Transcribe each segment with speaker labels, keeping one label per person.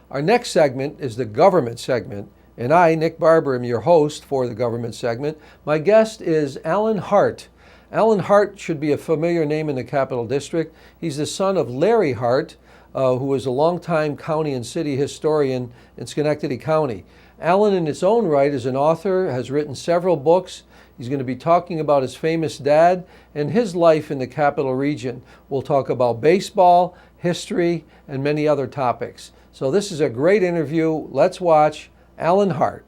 Speaker 1: Our next segment is the government segment, and I, Nick Barber, am your host for the government segment. My guest is Alan Hart. Alan Hart should be a familiar name in the Capital District. He's the son of Larry Hart, who was a longtime county and city historian in Schenectady County. Alan, in his own right, is an author, has written several books. He's going to be talking about his famous dad and his life in the Capital Region. We'll talk about baseball, history, and many other topics. So this is a great interview. Let's watch Alan Hart.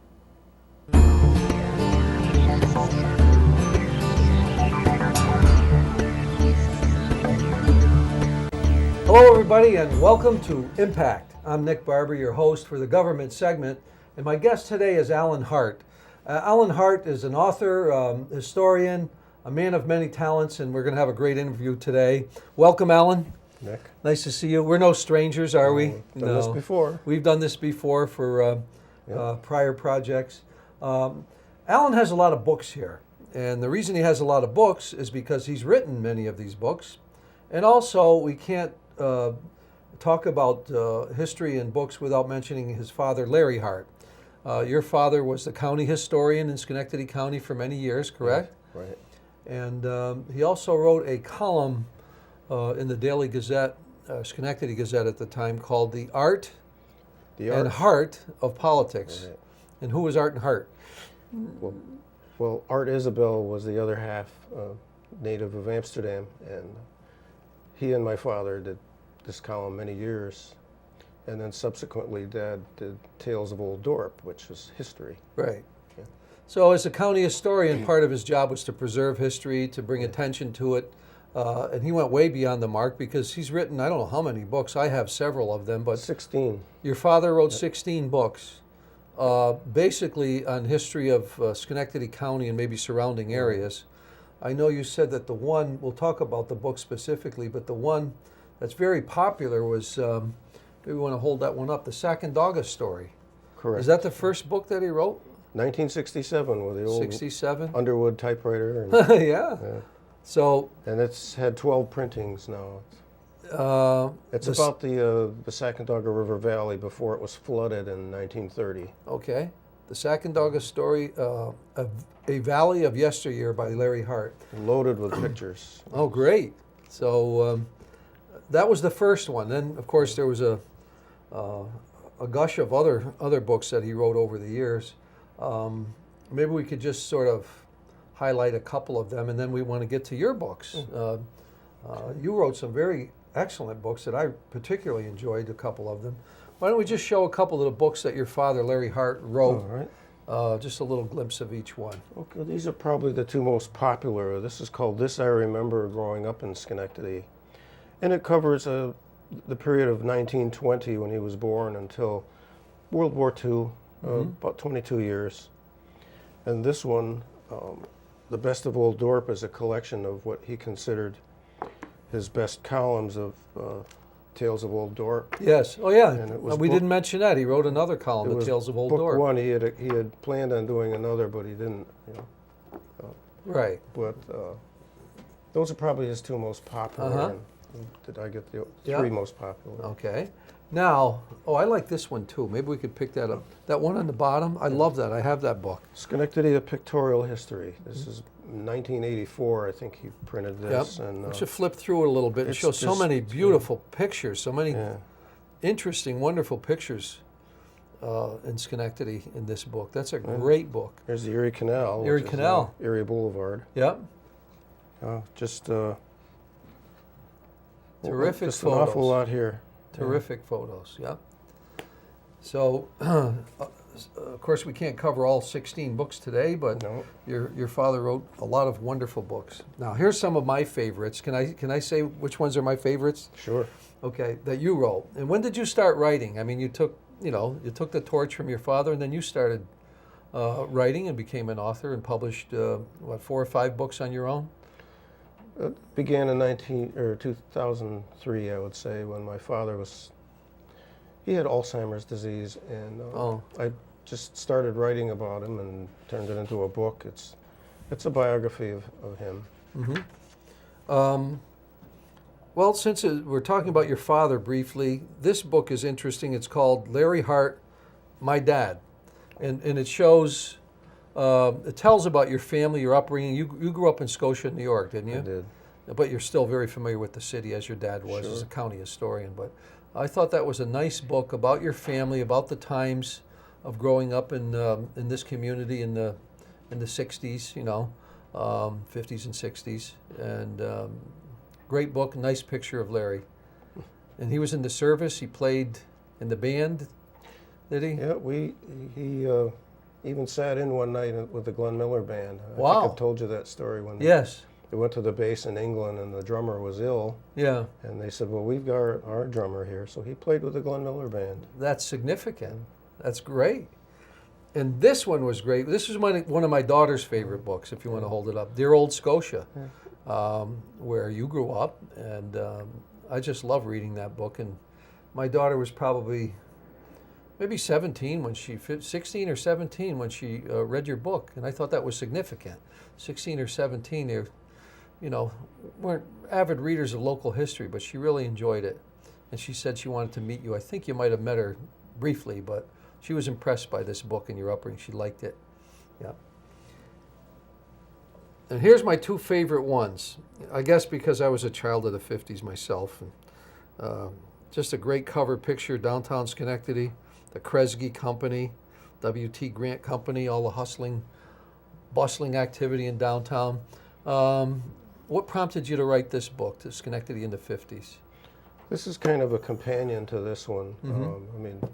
Speaker 1: Hello, everybody, and welcome to Impact. I'm Nick Barber, your host for the government segment, and my guest today is Alan Hart. Alan Hart is an author, historian, a man of many talents, and we're going to have a great interview today. Welcome, Alan.
Speaker 2: Nick.
Speaker 1: Nice to see you. We're no strangers, are we?
Speaker 2: We've done this before.
Speaker 1: We've done this before for prior projects. Alan has a lot of books here, and the reason he has a lot of books is because he's written many of these books, and also we can't talk about history and books without mentioning his father, Larry Hart. Your father was the county historian in Schenectady County for many years, correct?
Speaker 2: Right.
Speaker 1: And he also wrote a column in the Daily Gazette, Schenectady Gazette at the time, called The Art and Heart of Politics.
Speaker 2: Right.
Speaker 1: And who was Art and Hart?
Speaker 2: Well, Art Isabel was the other half native of Amsterdam, and he and my father did this column many years. And then subsequently, Dad did Tales of Old Dorp, which is history.
Speaker 1: Right.
Speaker 2: Yeah.
Speaker 1: So as a county historian, part of his job was to preserve history, to bring attention to it. And he went way beyond the mark because he's written, I don't know how many books. I have several of them, but
Speaker 2: 16.
Speaker 1: Your father wrote 16 books, basically on history of Schenectady County and maybe surrounding areas. I know you said that the one, we'll talk about the book specifically, but the one that's very popular was, maybe we want to hold that one up, the Sacandaga story.
Speaker 2: Correct.
Speaker 1: Is that the first book that he wrote?
Speaker 2: 1967 with the old
Speaker 1: 67?
Speaker 2: Underwood typewriter. And,
Speaker 1: yeah. So,
Speaker 2: and it's had 12 printings now. It's about the Sacandaga River Valley before it was flooded in 1930.
Speaker 1: Okay. The Sacandaga story, A Valley of Yesteryear by Larry Hart.
Speaker 2: Loaded with pictures.
Speaker 1: Oh, great. So that was the first one. Then, of course, there was a gush of other books that he wrote over the years. Maybe we could just sort of highlight a couple of them, and then we want to get to your books. You wrote some very excellent books that I particularly enjoyed, a couple of them. Why don't we just show a couple of the books that your father, Larry Hart, wrote?
Speaker 2: All right.
Speaker 1: Just a little glimpse of each one.
Speaker 2: Okay, these are probably the two most popular. This is called This I Remember Growing Up in Schenectady. And it covers the period of 1920 when he was born until World War II, about 22 years. And this one, The Best of Old Dorp, is a collection of what he considered his best columns of Tales of Old Dorp.
Speaker 1: Yes. Oh, yeah.
Speaker 2: And it was
Speaker 1: we didn't mention that. He wrote another column, The Tales of Old Dorp.
Speaker 2: Book one, he had planned on doing another, but he didn't.
Speaker 1: Right.
Speaker 2: But those are probably his two most popular. Did I get the three most popular?
Speaker 1: Okay. Now, I like this one too. Maybe we could pick that up. That one on the bottom, I love that. I have that book.
Speaker 2: Schenectady, A Pictorial History. This is 1984, I think he printed this.
Speaker 1: Yep.
Speaker 2: And
Speaker 1: I should flip through it a little bit. It shows so many beautiful pictures, so many interesting, wonderful pictures in Schenectady in this book. That's a great book.
Speaker 2: There's the Erie Canal.
Speaker 1: Erie Canal.
Speaker 2: Erie Boulevard.
Speaker 1: Yep. Terrific
Speaker 2: just
Speaker 1: photos.
Speaker 2: An awful lot here.
Speaker 1: Terrific photos, yep. So, of course, we can't cover all 16 books today, but your father wrote a lot of wonderful books. Now, here's some of my favorites. Can I say which ones are my favorites?
Speaker 2: Sure.
Speaker 1: Okay, that you wrote. And when did you start writing? I mean, you took the torch from your father, and then you started writing and became an author and published 4 or 5 books on your own?
Speaker 2: It began in 2003, I would say, when my father he had Alzheimer's disease, and I just started writing about him and turned it into a book. It's a biography of him.
Speaker 1: Mm-hmm. Well, since we're talking about your father briefly, this book is interesting. It's called Larry Hart, My Dad. And it shows, it tells about your family, your upbringing. You grew up in Scotia, New York, didn't you?
Speaker 2: I did.
Speaker 1: But you're still very familiar with the city, as your dad was,
Speaker 2: Sure.
Speaker 1: as a county historian. But I thought that was a nice book about your family, about the times of growing up in this community in the 60s, 50s and 60s. And great book, nice picture of Larry. And he was in the service. He played in the band, did he?
Speaker 2: Yeah, he even sat in one night with the Glenn Miller Band. I
Speaker 1: Wow.
Speaker 2: think I've told you that story when
Speaker 1: Yes.
Speaker 2: they went to the base in England and the drummer was ill.
Speaker 1: Yeah.
Speaker 2: And they said, well, we've got our drummer here. So he played with the Glenn Miller Band.
Speaker 1: That's significant. That's great. And this one was great. This is one of my daughter's favorite books, if you want to hold it up. Dear Old Scotia, where you grew up. And I just love reading that book. And my daughter was probably maybe 17 when 16 or 17 when she read your book. And I thought that was significant. 16 or 17, they weren't avid readers of local history, but she really enjoyed it. And she said she wanted to meet you. I think you might have met her briefly, but she was impressed by this book and your upbringing. She liked it. Yeah. And here's my two favorite ones. I guess because I was a child of the 50s myself. And, just a great cover picture, downtown Schenectady, the Kresge Company, W.T. Grant Company, all the hustling, bustling activity in downtown. What prompted you to write this book, to Schenectady in the 50s?
Speaker 2: This is kind of a companion to this one.
Speaker 1: Mm-hmm.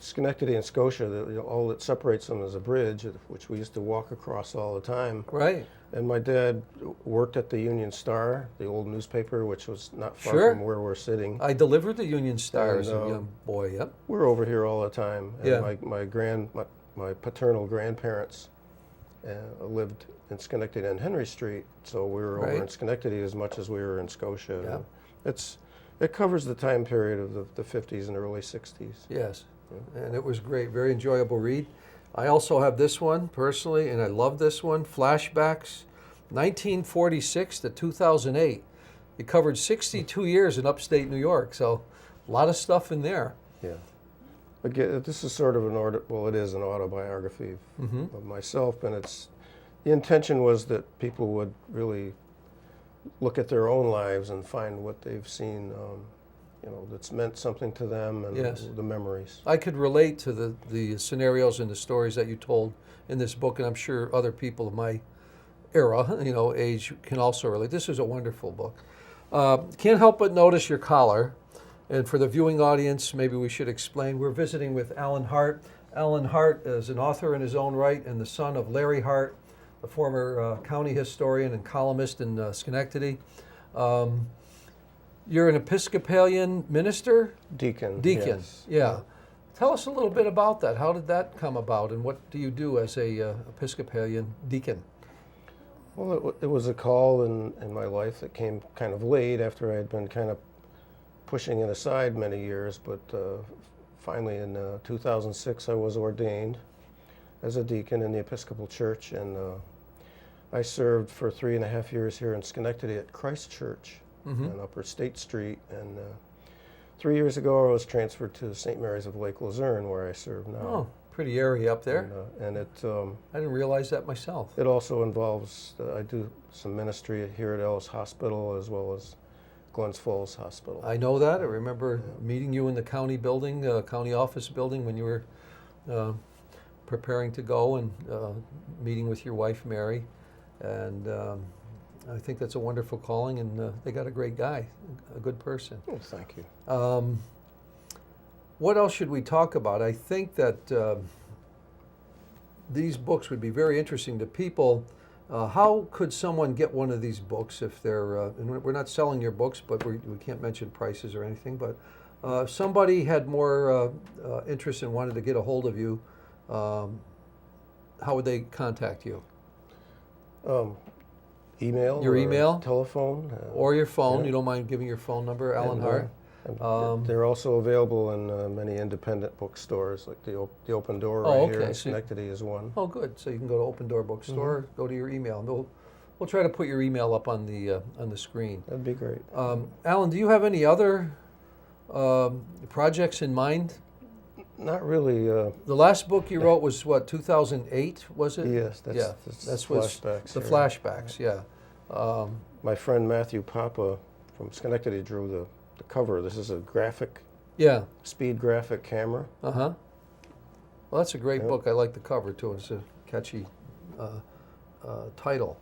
Speaker 2: Schenectady and Scotia, all that separates them is a bridge, which we used to walk across all the time.
Speaker 1: Right.
Speaker 2: And my dad worked at the Union Star, the old newspaper, which was not far
Speaker 1: Sure.
Speaker 2: from where we're sitting.
Speaker 1: I delivered the Union Star as a
Speaker 2: And,
Speaker 1: young boy, yep.
Speaker 2: We're over here all the time. And
Speaker 1: Yeah.
Speaker 2: my paternal grandparents lived in Schenectady and Henry Street, so we were over
Speaker 1: Right.
Speaker 2: in Schenectady as much as we were in Scotia.
Speaker 1: Yeah.
Speaker 2: And it covers the time period of the 50s and early 60s.
Speaker 1: Yes, and it was great, very enjoyable read. I also have this one personally, and I love this one, Flashbacks, 1946 to 2008. It covered 62 years in upstate New York, so a lot of stuff in there.
Speaker 2: Yeah. Again, this is sort of it is an autobiography
Speaker 1: Mm-hmm.
Speaker 2: of myself, and the intention was that people would really look at their own lives and find what they've seen, that's meant something to them, and
Speaker 1: Yes.
Speaker 2: the memories.
Speaker 1: I could relate to the scenarios and the stories that you told in this book, and I'm sure other people of my era, age, can also relate. This is a wonderful book. Can't help but notice your collar. And for the viewing audience, maybe we should explain. We're visiting with Alan Hart. Alan Hart is an author in his own right and the son of Larry Hart, the former county historian and columnist in Schenectady. You're an Episcopalian minister?
Speaker 2: Deacon.
Speaker 1: Deacon,
Speaker 2: Yes.
Speaker 1: yeah. Tell us a little bit about that. How did that come about, and what do you do as a Episcopalian deacon?
Speaker 2: Well, it was a call in my life that came kind of late after I had been kind of pushing it aside many years, but finally in 2006 I was ordained as a deacon in the Episcopal Church, and I served for 3.5 years here in Schenectady at Christ Church on Upper State Street, and 3 years ago I was transferred to St. Mary's of Lake Luzerne, where I serve now.
Speaker 1: Oh, pretty area up there.
Speaker 2: And it
Speaker 1: I didn't realize that myself.
Speaker 2: it also involves, I do some ministry here at Ellis Hospital as well as Glens Falls Hospital.
Speaker 1: I know that. I remember meeting you in the county building, county office building, when you were preparing to go, and meeting with your wife, Mary. And I think that's a wonderful calling, and they got a great guy, a good person.
Speaker 2: Oh, thank you.
Speaker 1: What else should we talk about? I think that these books would be very interesting to people. How could someone get one of these books if they're, and we're not selling your books, but we can't mention prices or anything, but if somebody had more interest and wanted to get a hold of you, how would they contact you?
Speaker 2: Email.
Speaker 1: Your
Speaker 2: or
Speaker 1: email?
Speaker 2: Telephone.
Speaker 1: Or your phone?
Speaker 2: Yeah.
Speaker 1: You don't mind giving your phone number, Alan Hart?
Speaker 2: And they're also available in many independent bookstores, like the Open Door
Speaker 1: Oh,
Speaker 2: right here
Speaker 1: okay.
Speaker 2: in
Speaker 1: So-
Speaker 2: Schenectady is one.
Speaker 1: Oh, good. So you can go to Open Door Bookstore, go to your email, and We'll try to put your email up on the screen.
Speaker 2: That'd be great.
Speaker 1: Alan, do you have any other projects in mind?
Speaker 2: Not really.
Speaker 1: The last book you wrote was what, 2008, was it?
Speaker 2: Yes, that's flashbacks.
Speaker 1: The
Speaker 2: here.
Speaker 1: flashbacks, yeah.
Speaker 2: My friend Matthew Papa from Schenectady drew the cover. This is a graphic,
Speaker 1: Yeah.
Speaker 2: speed graphic camera.
Speaker 1: Uh-huh. Well, that's a great book. I like the cover, too. It's a catchy title.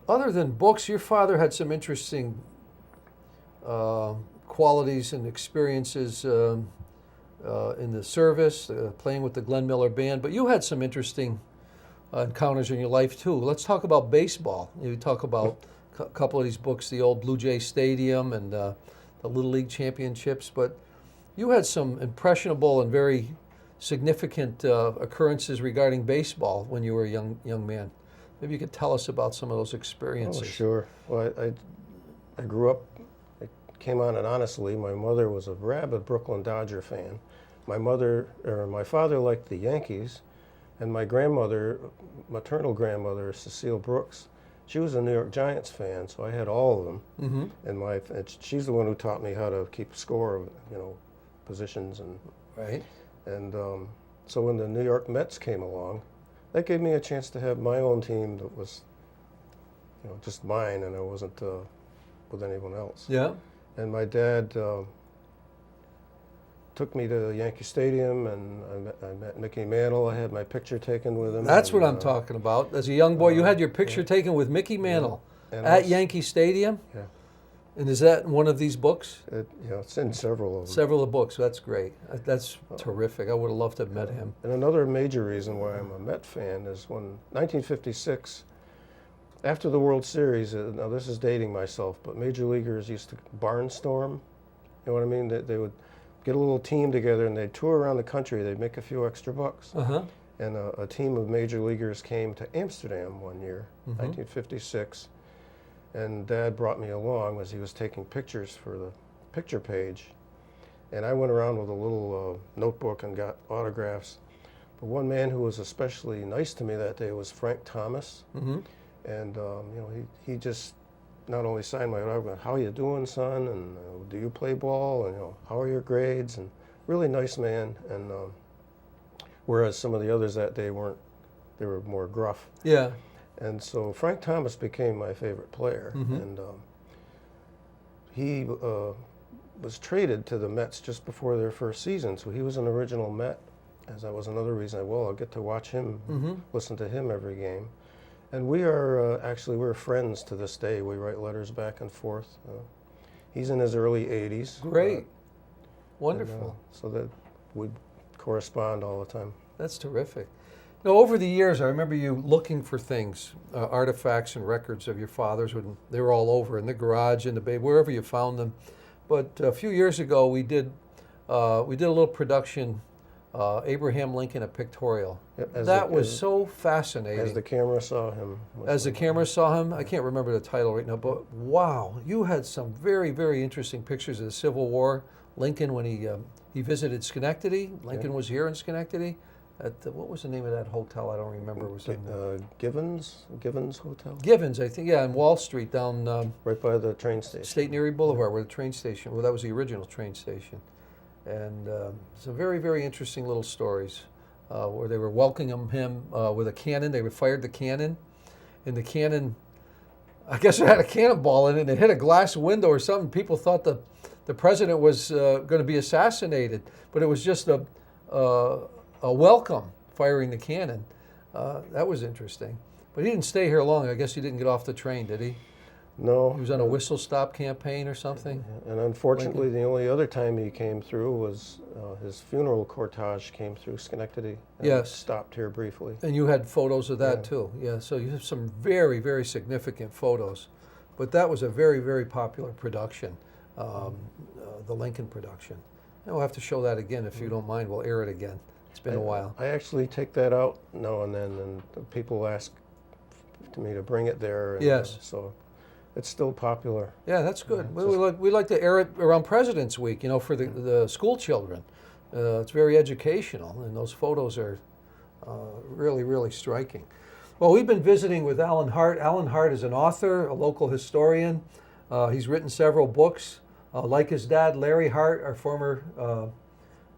Speaker 1: Other than books, your father had some interesting qualities and experiences in the service, playing with the Glenn Miller Band, but you had some interesting encounters in your life, too. Let's talk about baseball. You talk about a couple of these books, the old Blue Jay Stadium and the Little League Championships, but you had some impressionable and very significant occurrences regarding baseball when you were a young man. Maybe you could tell us about some of those experiences.
Speaker 2: Oh, sure. Well, I grew up, I came on it honestly. My mother was a rabid Brooklyn Dodger fan. My father liked the Yankees, and my grandmother, maternal grandmother, Cecile Brooks, she was a New York Giants fan, so I had all of them. Mm-hmm. And she's the one who taught me how to keep score of, positions and
Speaker 1: Right.
Speaker 2: And so when the New York Mets came along, that gave me a chance to have my own team that was, just mine, and I wasn't with anyone else.
Speaker 1: Yeah.
Speaker 2: And my dad took me to Yankee Stadium, and I met Mickey Mantle. I had my picture taken with him.
Speaker 1: That's what I'm talking about. As a young boy, you had your picture taken with Mickey Mantle at Yankee Stadium?
Speaker 2: Yeah.
Speaker 1: And is that in one of these books?
Speaker 2: It's in several of them.
Speaker 1: Several of the books. That's great. That's terrific. I would have loved to have met him.
Speaker 2: And another major reason why I'm a Met fan is when 1956, after the World Series, now this is dating myself, but major leaguers used to barnstorm. You know what I mean? They would get a little team together and they'd tour around the country. They'd make a few extra bucks.
Speaker 1: Uh-huh.
Speaker 2: And a team of major leaguers came to Amsterdam one year, 1956. And Dad brought me along as he was taking pictures for the picture page. And I went around with a little notebook and got autographs. But one man who was especially nice to me that day was Frank Thomas.
Speaker 1: Mm-hmm.
Speaker 2: And he just not only signed my autograph, how you doing, son? And do you play ball? And how are your grades? And really nice man. And whereas some of the others that day weren't, they were more gruff.
Speaker 1: Yeah.
Speaker 2: And so Frank Thomas became my favorite player, and he was traded to the Mets just before their first season. So he was an original Met, as that was another reason I'll get to watch him, listen to him every game. And we are we're friends to this day. We write letters back and forth. He's in his early 80s.
Speaker 1: Great. Wonderful.
Speaker 2: And, so that we correspond all the time.
Speaker 1: That's terrific. Now, over the years, I remember you looking for things, artifacts and records of your father's. When they were all over in the garage, in the bay, wherever you found them. But a few years ago, we did a little production, Abraham Lincoln, a pictorial. That was so fascinating.
Speaker 2: As the camera saw him.
Speaker 1: As the camera saw him, I can't remember the title right now, but wow, you had some very, very interesting pictures of the Civil War. Lincoln, when he visited Schenectady. Lincoln was here in Schenectady. What was the name of that hotel? I don't remember. It was
Speaker 2: Givens Hotel?
Speaker 1: Givens, I think, yeah, on Wall Street down...
Speaker 2: right by the train station.
Speaker 1: State and Erie Boulevard, where the train station, that was the original train station. And some very, very interesting little stories where they were welcoming him with a cannon. They fired the cannon, and the cannon, I guess it had a cannonball in it, and it hit a glass window or something. People thought the president was going to be assassinated, but it was just a welcome, firing the cannon. That was interesting. But he didn't stay here long. I guess he didn't get off the train, did he?
Speaker 2: No.
Speaker 1: He was on a whistle stop campaign or something?
Speaker 2: And unfortunately, the only other time he came through was his funeral cortege came through Schenectady. And stopped here briefly.
Speaker 1: And you had photos of that too. Yeah, so you have some very, very significant photos. But that was a very, very popular production, the Lincoln production. And we'll have to show that again if you don't mind. We'll air it again. It's been a while.
Speaker 2: I actually take that out now and then, and people ask me to bring it there. And,
Speaker 1: yes.
Speaker 2: So it's still popular.
Speaker 1: Yeah, that's good. We like to air it around President's Week, for the school children. It's very educational, and those photos are Really, really striking. Well, we've been visiting with Alan Hart. Alan Hart is an author, a local historian. He's written several books. Like his dad, Larry Hart, our former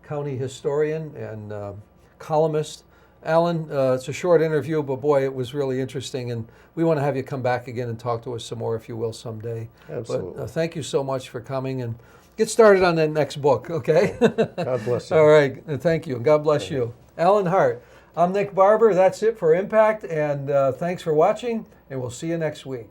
Speaker 1: county historian and columnist. Alan, it's a short interview, but boy, it was really interesting, and we want to have you come back again and talk to us some more, if you will, someday.
Speaker 2: Absolutely.
Speaker 1: But thank you so much for coming, and get started on that next book, okay?
Speaker 2: God bless you.
Speaker 1: All right, thank you, and God bless you. Alan Hart. I'm Nick Barber. That's it for Impact, and thanks for watching, and we'll see you next week.